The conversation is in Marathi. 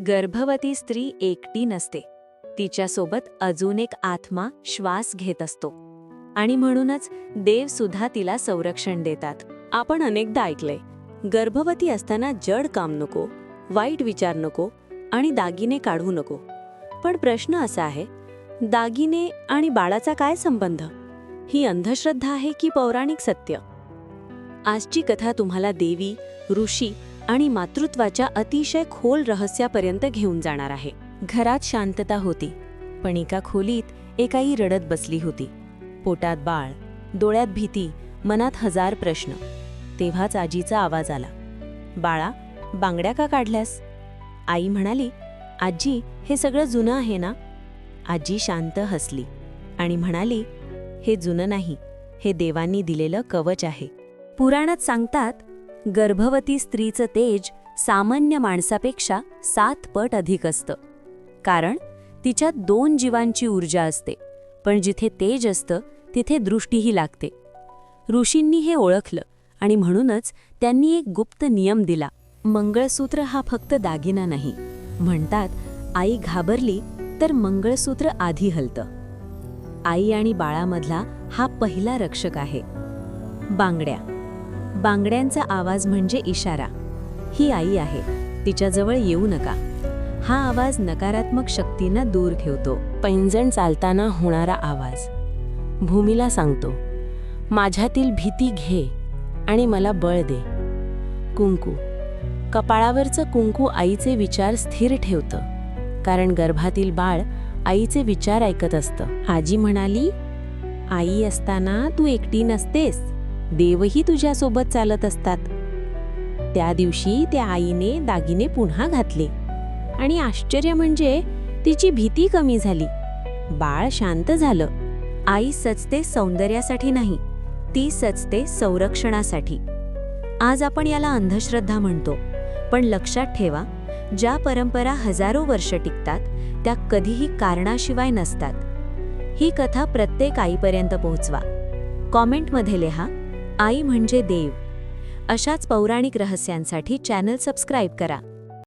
गर्भवती स्त्री एकटी नसते. तिच्यासोबत अजून एक आत्मा श्वास घेत असतो आणि म्हणूनच देव सुद्धा तिला संरक्षण देतात. आपण अनेकदा ऐकलंय, गर्भवती असताना जड काम नको, वाईट विचार नको आणि दागिने काढू नको. पण प्रश्न असा आहे, दागिने आणि बाळाचा काय संबंध? ही अंधश्रद्धा आहे की पौराणिक सत्य? आजची कथा तुम्हाला देवी, ऋषी आणि मातृत्वाच्या अतिशय खोल रहस्यापर्यंत घेऊन जाणार आहे. घरात शांतता होती, पण एका खोलीत एक आई रडत बसली होती. पोटात बाळ, डोळ्यात भीती, मनात हजार प्रश्न. तेव्हाच आजीचा आवाज आला, बाळा, बांगड्या का काढल्यास? आई म्हणाली, आजी, हे सगळं जुनं आहे ना? आजी शांत हसली आणि म्हणाली, हे जुनं नाही, हे देवांनी दिलेलं कवच आहे. पुराणात सांगतात, गर्भवती स्त्रीचं तेज सामान्य माणसापेक्षा 7 पट अधिक असतं. कारण तिच्यात 2 जीवांची ऊर्जा असते. पण जिथे तेज असतं तिथे दृष्टीही लागते. ऋषींनी हे ओळखलं आणि म्हणूनच त्यांनी एक गुप्त नियम दिला. मंगळसूत्र हा फक्त दागिना नाही. म्हणतात, आई घाबरली तर मंगळसूत्र आधी हलतं. आई आणि बाळामधला हा पहिला रक्षक आहे. बांगड्या. बांगड्यांचा आवाज म्हणजे इशारा. ही आई आहे, तिच्याजवळ येऊ नका. हा आवाज नकारात्मक शक्तींना दूर ठेवतो. पैंजण चालताना होणारा आवाज भूमीला सांगतो, माझ्यातील भीती घे आणि मला बळ दे. कुंकू. कपाळावरचं कुंकू आईचे विचार स्थिर ठेवतं, कारण गर्भातील बाळ आईचे विचार ऐकत असतं. आजी म्हणाली, आई असताना तू एकटी नसतेस, देवही तुझ्यासोबत चालत असतात. त्या दिवशी त्या आईने दागिने पुन्हा घातले आणि आश्चर्य म्हणजे तिची भीती कमी झाली. बाळ शांत झालं. आई सचते सौंदर्यासाठी नाही, ती सचते संरक्षणासाठी. आज आपण याला अंधश्रद्धा म्हणतो, पण लक्षात ठेवा, ज्या परंपरा हजारो वर्ष टिकतात त्या कधीही कारणाशिवाय नसतात. ही कथा प्रत्येक आईपर्यंत पोहोचवा. कॉमेंटमध्ये लिहा, आई म्हणजे देव. अशाच पौराणिक रहस्यांसाठी चॅनल सबस्क्राईब करा.